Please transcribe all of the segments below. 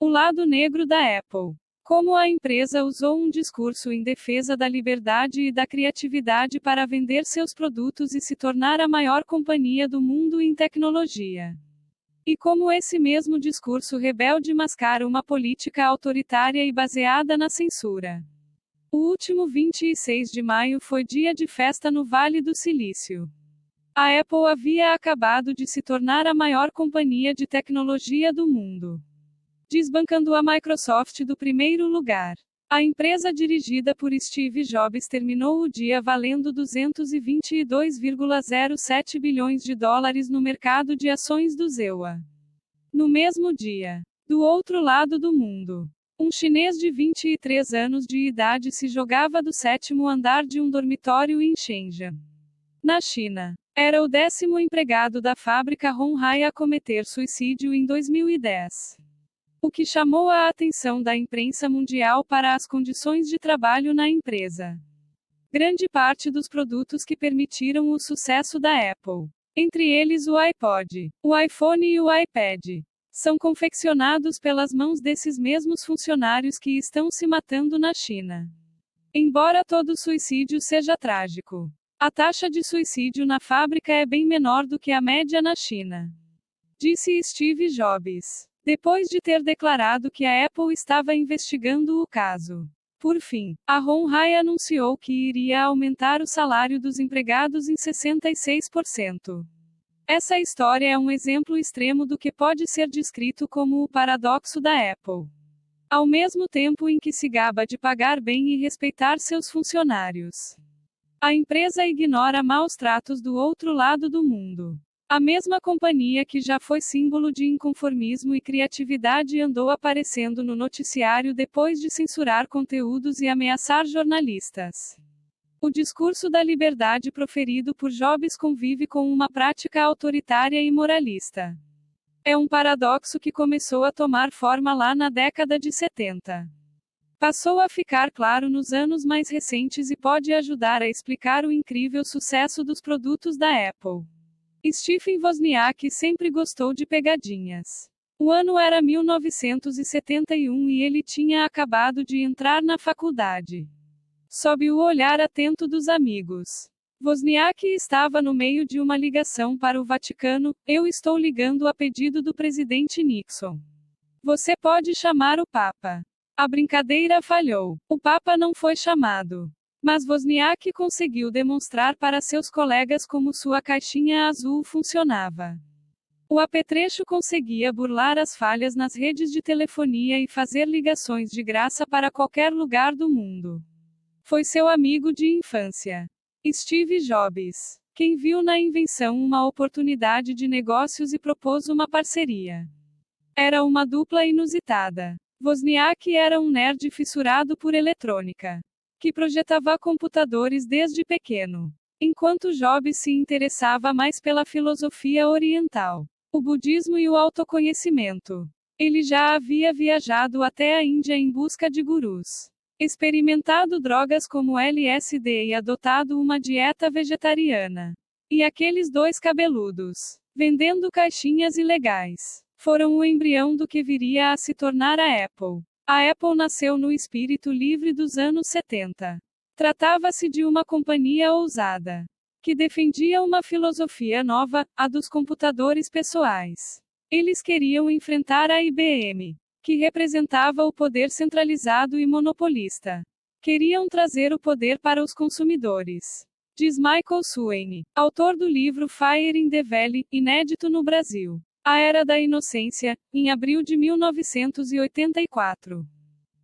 O lado negro da Apple. Como a empresa usou um discurso em defesa da liberdade e da criatividade para vender seus produtos e se tornar a maior companhia do mundo em tecnologia. E como esse mesmo discurso rebelde mascara uma política autoritária e baseada na censura. O último 26 de maio foi dia de festa no Vale do Silício. A Apple havia acabado de se tornar a maior companhia de tecnologia do mundo, desbancando a Microsoft do primeiro lugar. A empresa dirigida por Steve Jobs terminou o dia valendo 222,07 bilhões de dólares no mercado de ações do ZEWA. No mesmo dia, do outro lado do mundo, um chinês de 23 anos de idade se jogava do 7º andar de um dormitório em Shenzhen, na China. Era o 10º empregado da fábrica Honhai a cometer suicídio em 2010. O que chamou a atenção da imprensa mundial para as condições de trabalho na empresa. Grande parte dos produtos que permitiram o sucesso da Apple, entre eles o iPod, o iPhone e o iPad, são confeccionados pelas mãos desses mesmos funcionários que estão se matando na China. Embora todo suicídio seja trágico, a taxa de suicídio na fábrica é bem menor do que a média na China, disse Steve Jobs, depois de ter declarado que a Apple estava investigando o caso. Por fim, a Honhai anunciou que iria aumentar o salário dos empregados em 66%. Essa história é um exemplo extremo do que pode ser descrito como o paradoxo da Apple. Ao mesmo tempo em que se gaba de pagar bem e respeitar seus funcionários, a empresa ignora maus tratos do outro lado do mundo. A mesma companhia que já foi símbolo de inconformismo e criatividade andou aparecendo no noticiário depois de censurar conteúdos e ameaçar jornalistas. O discurso da liberdade proferido por Jobs convive com uma prática autoritária e moralista. É um paradoxo que começou a tomar forma lá na década de 70. Passou a ficar claro nos anos mais recentes e pode ajudar a explicar o incrível sucesso dos produtos da Apple. Stephen Wozniak sempre gostou de pegadinhas. O ano era 1971 e ele tinha acabado de entrar na faculdade. Sob o olhar atento dos amigos, Wozniak estava no meio de uma ligação para o Vaticano. Eu estou ligando a pedido do presidente Nixon. Você pode chamar o Papa. A brincadeira falhou. O Papa não foi chamado. Mas Wozniak conseguiu demonstrar para seus colegas como sua caixinha azul funcionava. O apetrecho conseguia burlar as falhas nas redes de telefonia e fazer ligações de graça para qualquer lugar do mundo. Foi seu amigo de infância, Steve Jobs, quem viu na invenção uma oportunidade de negócios e propôs uma parceria. Era uma dupla inusitada. Wozniak era um nerd fissurado por eletrônica, que projetava computadores desde pequeno, enquanto Jobs se interessava mais pela filosofia oriental, o budismo e o autoconhecimento. Ele já havia viajado até a Índia em busca de gurus, experimentado drogas como LSD e adotado uma dieta vegetariana. E aqueles dois cabeludos, vendendo caixinhas ilegais, foram o embrião do que viria a se tornar a Apple. A Apple nasceu no espírito livre dos anos 70. Tratava-se de uma companhia ousada, que defendia uma filosofia nova, a dos computadores pessoais. Eles queriam enfrentar a IBM, que representava o poder centralizado e monopolista. Queriam trazer o poder para os consumidores, diz Michael Sweeney, autor do livro Fire in the Valley, inédito no Brasil. A Era da Inocência, em abril de 1984.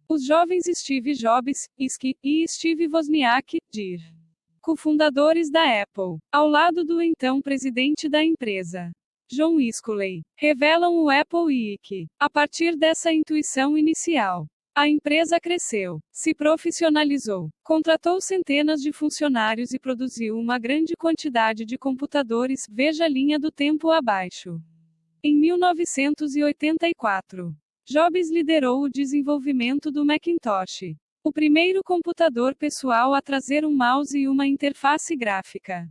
Os jovens Steve Jobs, Iske, e Steve Wozniak, dir, cofundadores da Apple, ao lado do então presidente da empresa, John Isculey, revelam o Apple IC. A partir dessa intuição inicial, a empresa cresceu, se profissionalizou, contratou centenas de funcionários e produziu uma grande quantidade de computadores. Veja a linha do tempo abaixo. Em 1984, Jobs liderou o desenvolvimento do Macintosh, o primeiro computador pessoal a trazer um mouse e uma interface gráfica.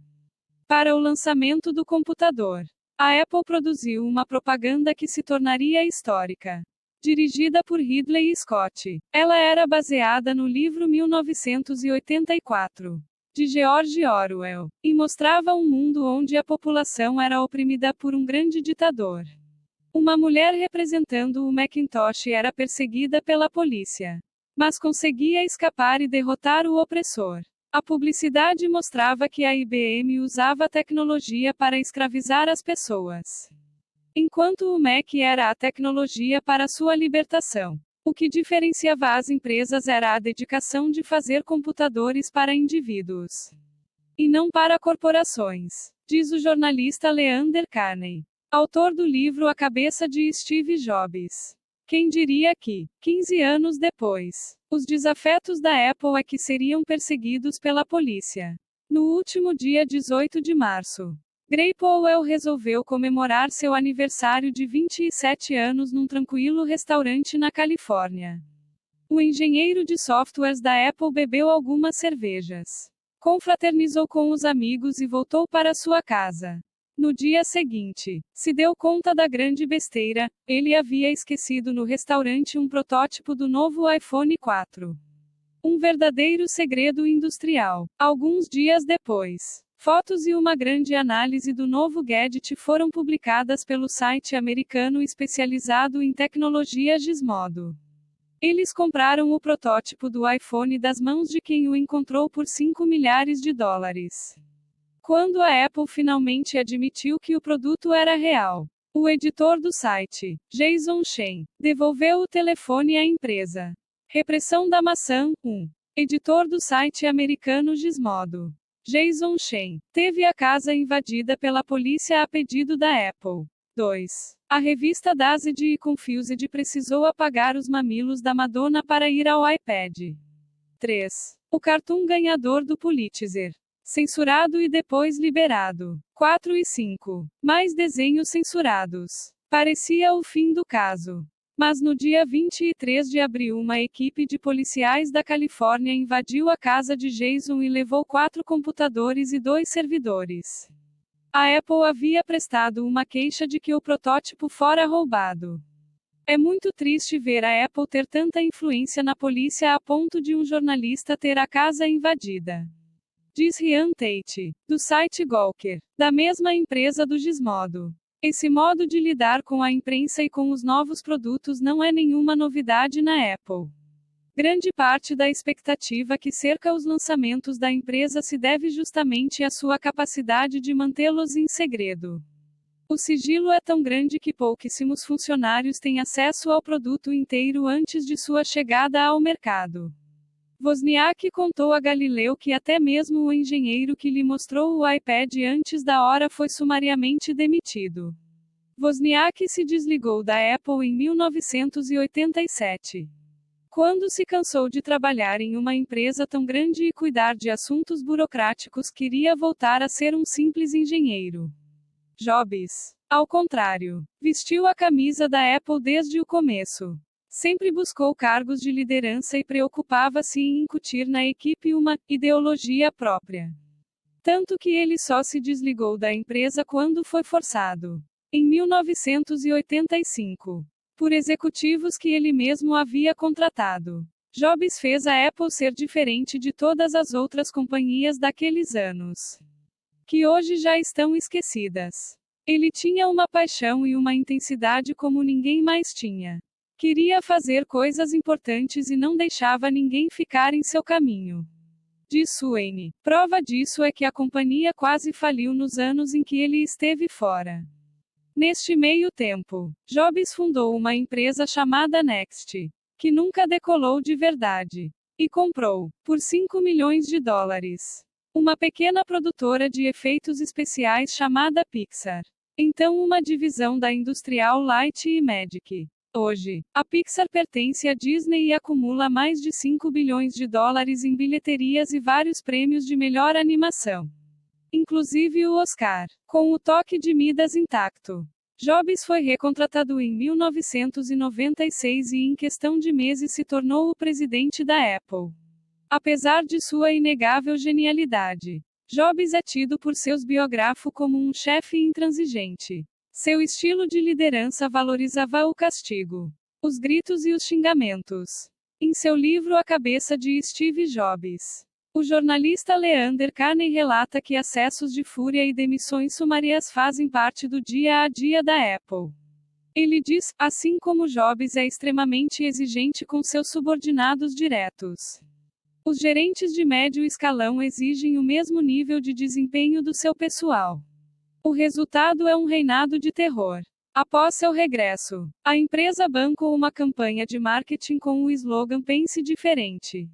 Para o lançamento do computador, a Apple produziu uma propaganda que se tornaria histórica, dirigida por Ridley Scott. Ela era baseada no livro 1984, de George Orwell, e mostrava um mundo onde a população era oprimida por um grande ditador. Uma mulher representando o Macintosh era perseguida pela polícia, mas conseguia escapar e derrotar o opressor. A publicidade mostrava que a IBM usava a tecnologia para escravizar as pessoas, enquanto o Mac era a tecnologia para sua libertação. O que diferenciava as empresas era a dedicação de fazer computadores para indivíduos, e não para corporações, diz o jornalista Leander Carney, autor do livro A Cabeça de Steve Jobs. Quem diria que, 15 anos depois, os desafetos da Apple é que seriam perseguidos pela polícia. No último dia 18 de março, Gray Powell resolveu comemorar seu aniversário de 27 anos num tranquilo restaurante na Califórnia. O engenheiro de softwares da Apple bebeu algumas cervejas, confraternizou com os amigos e voltou para sua casa. No dia seguinte, se deu conta da grande besteira: ele havia esquecido no restaurante um protótipo do novo iPhone 4. Um verdadeiro segredo industrial. Alguns dias depois, fotos e uma grande análise do novo gadget foram publicadas pelo site americano especializado em tecnologia Gizmodo. Eles compraram o protótipo do iPhone das mãos de quem o encontrou por $5 milhares. Quando a Apple finalmente admitiu que o produto era real, o editor do site, Jason Chen, devolveu o telefone à empresa. Repressão da maçã. 1. Editor do site americano Gizmodo, Jason Chen, teve a casa invadida pela polícia a pedido da Apple. 2. A revista Dazed e Confused precisou apagar os mamilos da Madonna para ir ao iPad. 3. O cartoon ganhador do Pulitzer, censurado e depois liberado. 4 e 5. Mais desenhos censurados. Parecia o fim do caso. Mas no dia 23 de abril, uma equipe de policiais da Califórnia invadiu a casa de Jason e levou 4 computadores e 2 servidores. A Apple havia prestado uma queixa de que o protótipo fora roubado. É muito triste ver a Apple ter tanta influência na polícia a ponto de um jornalista ter a casa invadida, diz Ryan Tate, do site Gawker, da mesma empresa do Gizmodo. Esse modo de lidar com a imprensa e com os novos produtos não é nenhuma novidade na Apple. Grande parte da expectativa que cerca os lançamentos da empresa se deve justamente à sua capacidade de mantê-los em segredo. O sigilo é tão grande que pouquíssimos funcionários têm acesso ao produto inteiro antes de sua chegada ao mercado. Wozniak contou a Galileu que até mesmo o engenheiro que lhe mostrou o iPad antes da hora foi sumariamente demitido. Wozniak se desligou da Apple em 1987. Quando se cansou de trabalhar em uma empresa tão grande e cuidar de assuntos burocráticos, queria voltar a ser um simples engenheiro. Jobs, ao contrário, vestiu a camisa da Apple desde o começo. Sempre buscou cargos de liderança e preocupava-se em incutir na equipe uma ideologia própria. Tanto que ele só se desligou da empresa quando foi forçado, em 1985, por executivos que ele mesmo havia contratado. Jobs fez a Apple ser diferente de todas as outras companhias daqueles anos, que hoje já estão esquecidas. Ele tinha uma paixão e uma intensidade como ninguém mais tinha. Queria fazer coisas importantes e não deixava ninguém ficar em seu caminho, diz Sweeney. Prova disso é que a companhia quase faliu nos anos em que ele esteve fora. Neste meio tempo, Jobs fundou uma empresa chamada Next, que nunca decolou de verdade, e comprou, por $5 milhões, uma pequena produtora de efeitos especiais chamada Pixar. Então uma divisão da Industrial Light e Magic. Hoje, a Pixar pertence à Disney e acumula mais de $5 bilhões em bilheterias e vários prêmios de melhor animação, inclusive o Oscar, com o toque de Midas intacto. Jobs foi recontratado em 1996 e em questão de meses se tornou o presidente da Apple. Apesar de sua inegável genialidade, Jobs é tido por seus biógrafos como um chefe intransigente. Seu estilo de liderança valorizava o castigo. os gritos e os xingamentos. Em seu livro A Cabeça de Steve Jobs, o jornalista Leander Carney relata que acessos de fúria e demissões sumárias fazem parte do dia a dia da Apple. Ele diz, assim como Jobs é extremamente exigente com seus subordinados diretos. Os gerentes de médio escalão exigem o mesmo nível de desempenho do seu pessoal. O resultado é um reinado de terror. Após seu regresso, a empresa bancou uma campanha de marketing com o slogan Pense Diferente,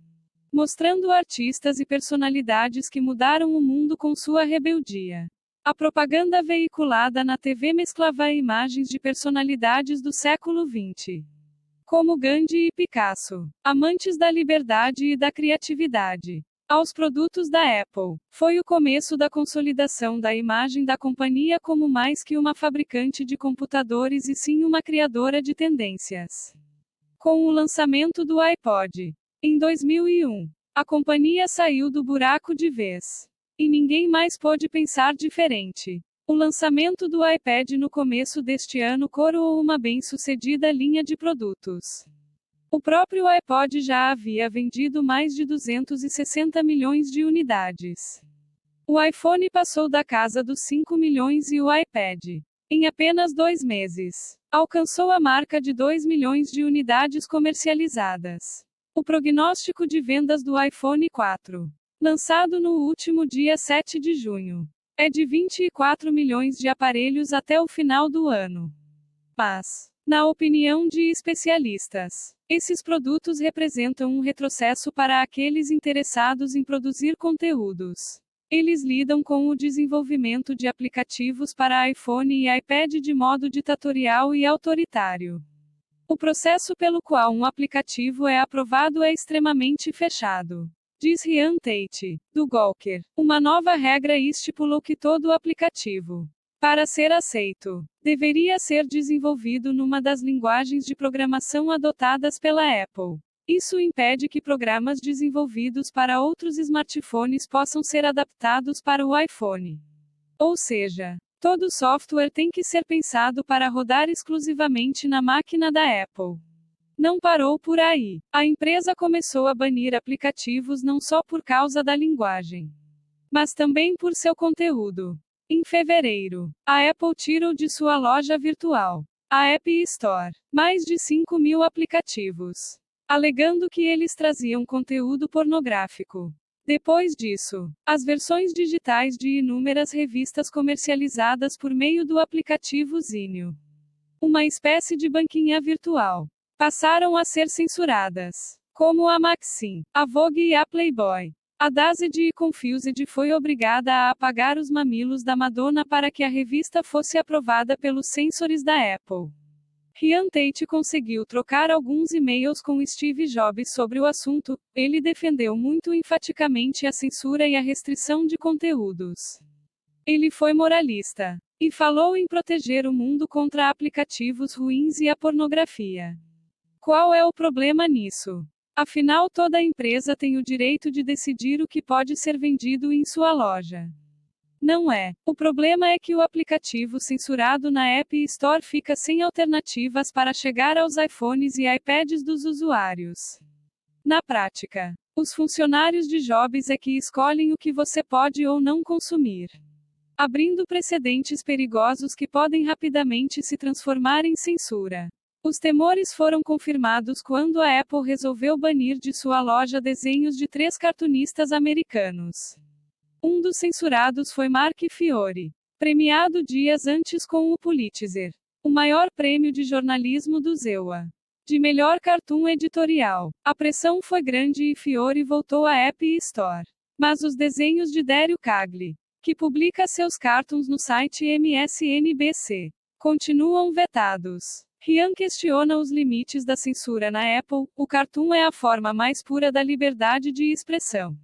mostrando artistas e personalidades que mudaram o mundo com sua rebeldia. A propaganda veiculada na TV mesclava imagens de personalidades do século XX, como Gandhi e Picasso, amantes da liberdade e da criatividade, aos produtos da Apple. Foi o começo da consolidação da imagem da companhia como mais que uma fabricante de computadores e sim uma criadora de tendências. Com o lançamento do iPod, em 2001, a companhia saiu do buraco de vez. E ninguém mais pôde pensar diferente. O lançamento do iPad no começo deste ano coroou uma bem-sucedida linha de produtos. O próprio iPod já havia vendido mais de 260 milhões de unidades. O iPhone passou da casa dos 5 milhões e o iPad, em apenas 2 meses, alcançou a marca de 2 milhões de unidades comercializadas. O prognóstico de vendas do iPhone 4, lançado no último dia 7 de junho, é de 24 milhões de aparelhos até o final do ano. Mas, na opinião de especialistas, esses produtos representam um retrocesso para aqueles interessados em produzir conteúdos. Eles lidam com o desenvolvimento de aplicativos para iPhone e iPad de modo ditatorial e autoritário. O processo pelo qual um aplicativo é aprovado é extremamente fechado. Diz Ryan Tate, do Gawker. Uma nova regra estipulou que todo aplicativo, para ser aceito, deveria ser desenvolvido numa das linguagens de programação adotadas pela Apple. Isso impede que programas desenvolvidos para outros smartphones possam ser adaptados para o iPhone. Ou seja, todo software tem que ser pensado para rodar exclusivamente na máquina da Apple. Não parou por aí. A empresa começou a banir aplicativos não só por causa da linguagem, mas também por seu conteúdo. Em fevereiro, a Apple tirou de sua loja virtual, a App Store, mais de 5 mil aplicativos, alegando que eles traziam conteúdo pornográfico. Depois disso, as versões digitais de inúmeras revistas comercializadas por meio do aplicativo Zinio, uma espécie de banquinha virtual, passaram a ser censuradas, como a Maxim, a Vogue e a Playboy. A Dazed e Confused foi obrigada a apagar os mamilos da Madonna para que a revista fosse aprovada pelos censores da Apple. Ryan Tate conseguiu trocar alguns e-mails com Steve Jobs sobre o assunto. Ele defendeu muito enfaticamente a censura e a restrição de conteúdos. Ele foi moralista e falou em proteger o mundo contra aplicativos ruins e a pornografia. Qual é o problema nisso? Afinal, toda empresa tem o direito de decidir o que pode ser vendido em sua loja. Não é. O problema é que o aplicativo censurado na App Store fica sem alternativas para chegar aos iPhones e iPads dos usuários. Na prática, os funcionários de Jobs é que escolhem o que você pode ou não consumir, abrindo precedentes perigosos que podem rapidamente se transformar em censura. Os temores foram confirmados quando a Apple resolveu banir de sua loja desenhos de 3 cartunistas americanos. Um dos censurados foi Mark Fiore, premiado dias antes com o Pulitzer, o maior prêmio de jornalismo do ZEWA, de melhor cartoon editorial. A pressão foi grande e Fiore voltou à App Store. Mas os desenhos de Dario Cagli, que publica seus cartoons no site MSNBC, continuam vetados. Ryan questiona os limites da censura na Apple. O cartoon é a forma mais pura da liberdade de expressão.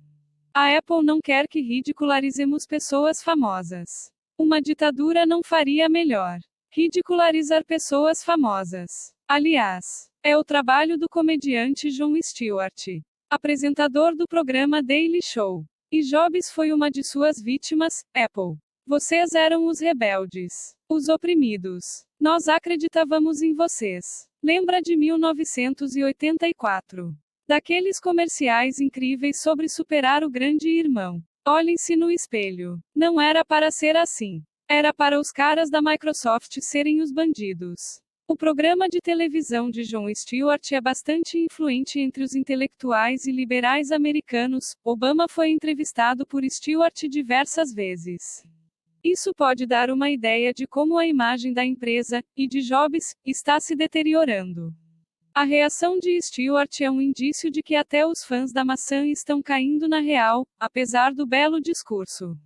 A Apple não quer que ridicularizemos pessoas famosas. Uma ditadura não faria melhor. Ridicularizar pessoas famosas, aliás, é o trabalho do comediante Jon Stewart, apresentador do programa Daily Show. E Jobs foi uma de suas vítimas. Apple. Vocês eram os rebeldes, os oprimidos. Nós acreditávamos em vocês. Lembra de 1984? Daqueles comerciais incríveis sobre superar o grande irmão. Olhem-se no espelho. Não era para ser assim. Era para os caras da Microsoft serem os bandidos. O programa de televisão de Jon Stewart é bastante influente entre os intelectuais e liberais americanos. Obama foi entrevistado por Stewart diversas vezes. Isso pode dar uma ideia de como a imagem da empresa, e de Jobs, está se deteriorando. A reação de Stewart é um indício de que até os fãs da maçã estão caindo na real, apesar do belo discurso.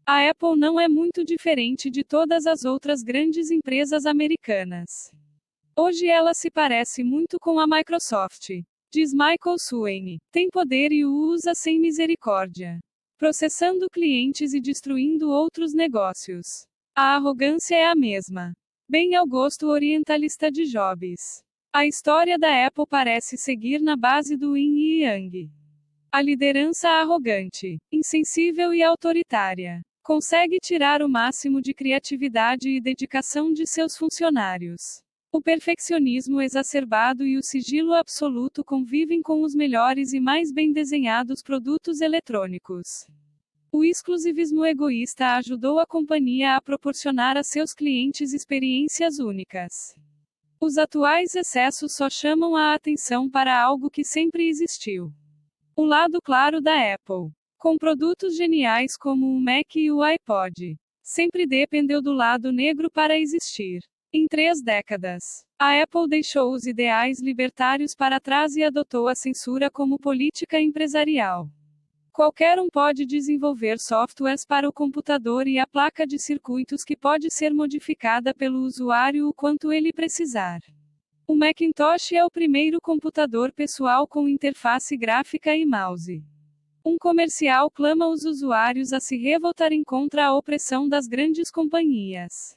A Apple não é muito diferente de todas as outras grandes empresas americanas. Hoje ela se parece muito com a Microsoft. Diz Michael Sweeney. Tem poder e o usa sem misericórdia. Processando clientes e destruindo outros negócios. A arrogância é a mesma. Bem ao gosto orientalista de Jobs. A história da Apple parece seguir na base do yin e yang. A liderança arrogante, insensível e autoritária consegue tirar o máximo de criatividade e dedicação de seus funcionários. O perfeccionismo exacerbado e o sigilo absoluto convivem com os melhores e mais bem desenhados produtos eletrônicos. O exclusivismo egoísta ajudou a companhia a proporcionar a seus clientes experiências únicas. Os atuais excessos só chamam a atenção para algo que sempre existiu. O lado claro da Apple. Com produtos geniais como o Mac e o iPod. Sempre dependeu do lado negro para existir. Em 3 décadas, a Apple deixou os ideais libertários para trás e adotou a censura como política empresarial. Qualquer um pode desenvolver softwares para o computador e a placa de circuitos que pode ser modificada pelo usuário o quanto ele precisar. O Macintosh é o primeiro computador pessoal com interface gráfica e mouse. Um comercial clama os usuários a se revoltarem contra a opressão das grandes companhias.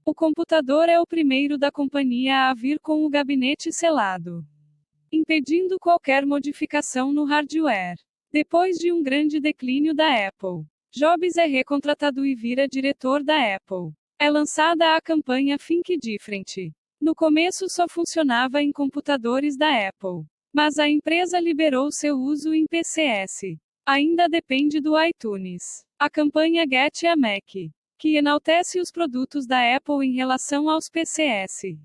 O computador é o primeiro da companhia a vir com o gabinete selado, impedindo qualquer modificação no hardware. Depois de um grande declínio da Apple, Jobs é recontratado e vira diretor da Apple. É lançada a campanha Think Different. No começo só funcionava em computadores da Apple, mas a empresa liberou seu uso em PCs. Ainda depende do iTunes. A campanha Get a Mac, que enaltece os produtos da Apple em relação aos PCs.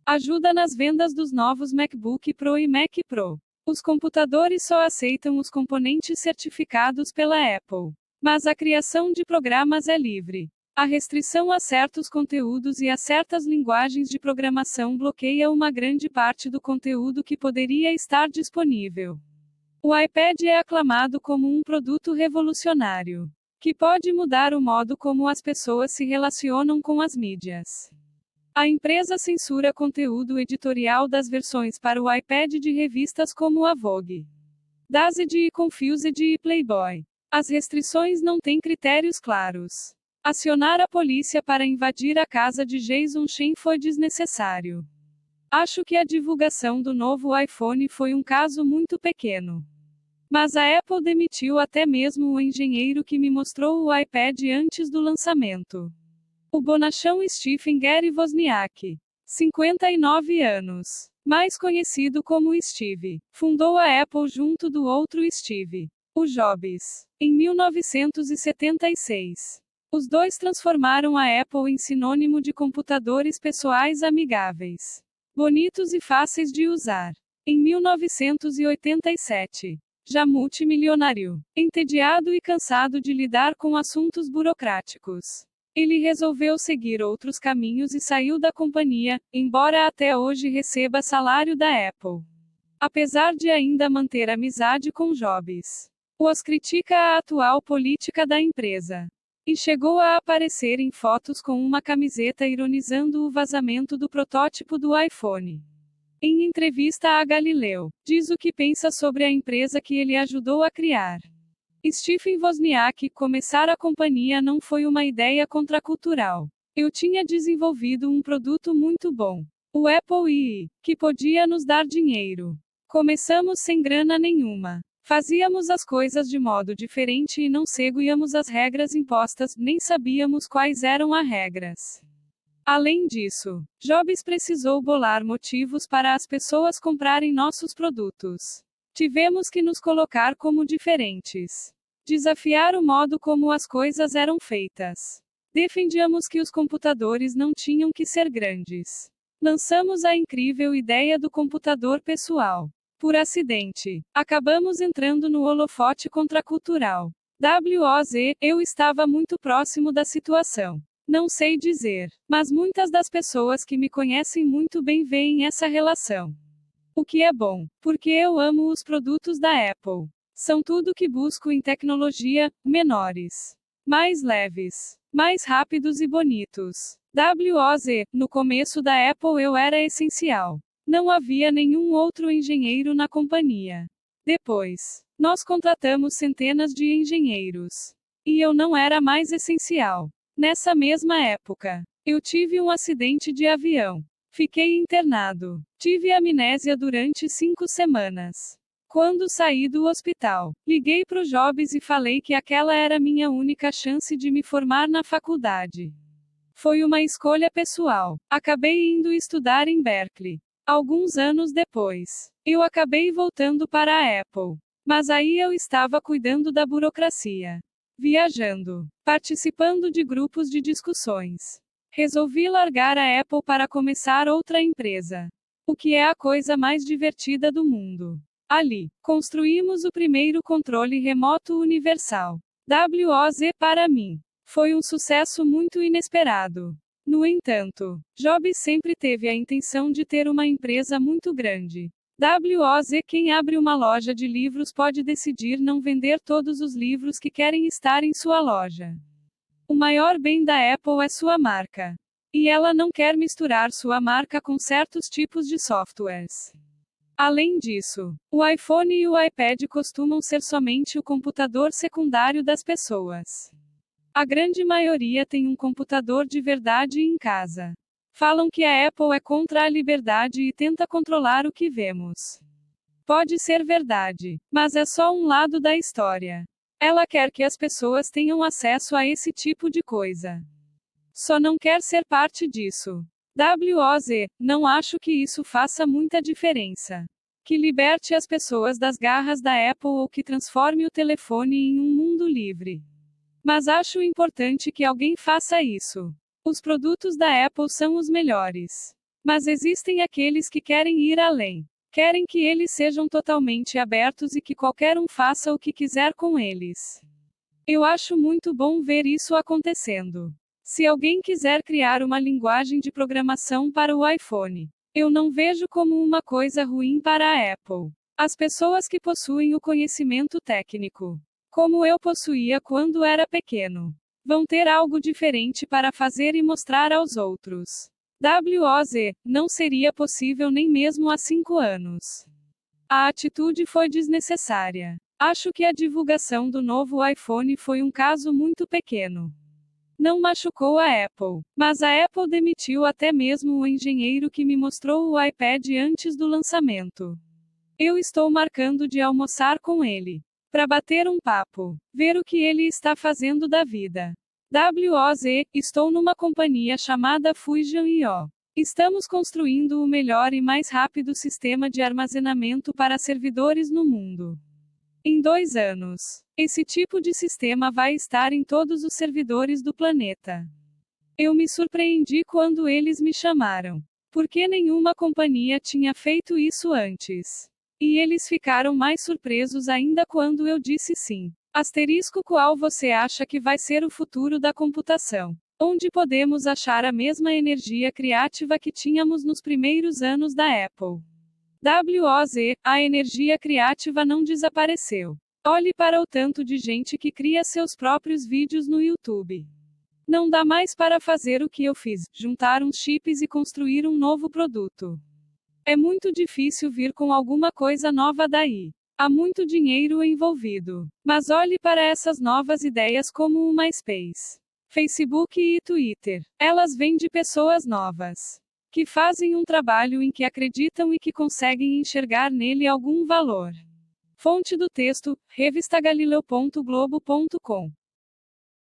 Ajuda nas vendas dos novos MacBook Pro e Mac Pro. Os computadores só aceitam os componentes certificados pela Apple. Mas a criação de programas é livre. A restrição a certos conteúdos e a certas linguagens de programação bloqueia uma grande parte do conteúdo que poderia estar disponível. O iPad é aclamado como um produto revolucionário, que pode mudar o modo como as pessoas se relacionam com as mídias. A empresa censura conteúdo editorial das versões para o iPad de revistas como a Vogue, Dazed e Confused e Playboy. As restrições não têm critérios claros. Acionar a polícia para invadir a casa de Jason Chen foi desnecessário. Acho que a divulgação do novo iPhone foi um caso muito pequeno. Mas a Apple demitiu até mesmo o engenheiro que me mostrou o iPad antes do lançamento. O bonachão Stephen Gary Wozniak, 59 anos, mais conhecido como Steve, fundou a Apple junto do outro Steve, o Jobs, em 1976. Os dois transformaram a Apple em sinônimo de computadores pessoais amigáveis, bonitos e fáceis de usar. Em 1987, já multimilionário, entediado e cansado de lidar com assuntos burocráticos, ele resolveu seguir outros caminhos e saiu da companhia, embora até hoje receba salário da Apple. Apesar de ainda manter amizade com Jobs, Woz critica a atual política da empresa. E chegou a aparecer em fotos com uma camiseta ironizando o vazamento do protótipo do iPhone. Em entrevista a Galileu, diz o que pensa sobre a empresa que ele ajudou a criar. Stephen Wozniak, começar a companhia não foi uma ideia contracultural. Eu tinha desenvolvido um produto muito bom, o Apple I, que podia nos dar dinheiro. Começamos sem grana nenhuma. Fazíamos as coisas de modo diferente e não seguíamos as regras impostas, nem sabíamos quais eram as regras. Além disso, Jobs precisou bolar motivos para as pessoas comprarem nossos produtos. Tivemos que nos colocar como diferentes. Desafiar o modo como as coisas eram feitas. Defendíamos que os computadores não tinham que ser grandes. Lançamos a incrível ideia do computador pessoal. Por acidente, acabamos entrando no holofote contracultural. Eu estava muito próximo da situação. Não sei dizer, mas muitas das pessoas que me conhecem muito bem veem essa relação. O que é bom, porque eu amo os produtos da Apple. São tudo que busco em tecnologia, menores, mais leves, mais rápidos e bonitos. No começo da Apple eu era essencial. Não havia nenhum outro engenheiro na companhia. Depois, nós contratamos centenas de engenheiros. E eu não era mais essencial. Nessa mesma época, eu tive um acidente de avião. Fiquei internado. Tive amnésia durante 5 semanas. Quando saí do hospital, liguei pro Jobs e falei que aquela era minha única chance de me formar na faculdade. Foi uma escolha pessoal. Acabei indo estudar em Berkeley. Alguns anos depois, eu acabei voltando para a Apple. Mas aí eu estava cuidando da burocracia, viajando, participando de grupos de discussões. Resolvi largar a Apple para começar outra empresa. O que é a coisa mais divertida do mundo. Ali, construímos o primeiro controle remoto universal. Para mim, foi um sucesso muito inesperado. No entanto, Jobs sempre teve a intenção de ter uma empresa muito grande. Quem abre uma loja de livros pode decidir não vender todos os livros que querem estar em sua loja. O maior bem da Apple é sua marca. E ela não quer misturar sua marca com certos tipos de softwares. Além disso, o iPhone e o iPad costumam ser somente o computador secundário das pessoas. A grande maioria tem um computador de verdade em casa. Falam que a Apple é contra a liberdade e tenta controlar o que vemos. Pode ser verdade, mas é só um lado da história. Ela quer que as pessoas tenham acesso a esse tipo de coisa. Só não quer ser parte disso. Não acho que isso faça muita diferença. Que liberte as pessoas das garras da Apple ou que transforme o telefone em um mundo livre. Mas acho importante que alguém faça isso. Os produtos da Apple são os melhores. Mas existem aqueles que querem ir além. Querem que eles sejam totalmente abertos e que qualquer um faça o que quiser com eles. Eu acho muito bom ver isso acontecendo. Se alguém quiser criar uma linguagem de programação para o iPhone, eu não vejo como uma coisa ruim para a Apple. As pessoas que possuem o conhecimento técnico, como eu possuía quando era pequeno, vão ter algo diferente para fazer e mostrar aos outros. Não seria possível nem mesmo há 5 anos. A atitude foi desnecessária. Acho que a divulgação do novo iPhone foi um caso muito pequeno. Não machucou a Apple, mas a Apple demitiu até mesmo o engenheiro que me mostrou o iPad antes do lançamento. Eu estou marcando de almoçar com ele, para bater um papo, ver o que ele está fazendo da vida. Estou numa companhia chamada Fusion. Estamos construindo o melhor e mais rápido sistema de armazenamento para servidores no mundo. Em 2 anos, esse tipo de sistema vai estar em todos os servidores do planeta. Eu me surpreendi quando eles me chamaram, porque nenhuma companhia tinha feito isso antes. E eles ficaram mais surpresos ainda quando eu disse sim. Qual você acha que vai ser o futuro da computação? Onde podemos achar a mesma energia criativa que tínhamos nos primeiros anos da Apple? A energia criativa não desapareceu. Olhe para o tanto de gente que cria seus próprios vídeos no YouTube. Não dá mais para fazer o que eu fiz, juntar uns chips e construir um novo produto. É muito difícil vir com alguma coisa nova daí. Há muito dinheiro envolvido. Mas olhe para essas novas ideias como o MySpace, Facebook e Twitter. Elas vêm de pessoas novas, que fazem um trabalho em que acreditam e que conseguem enxergar nele algum valor. Fonte do texto: revistagalileu.globo.com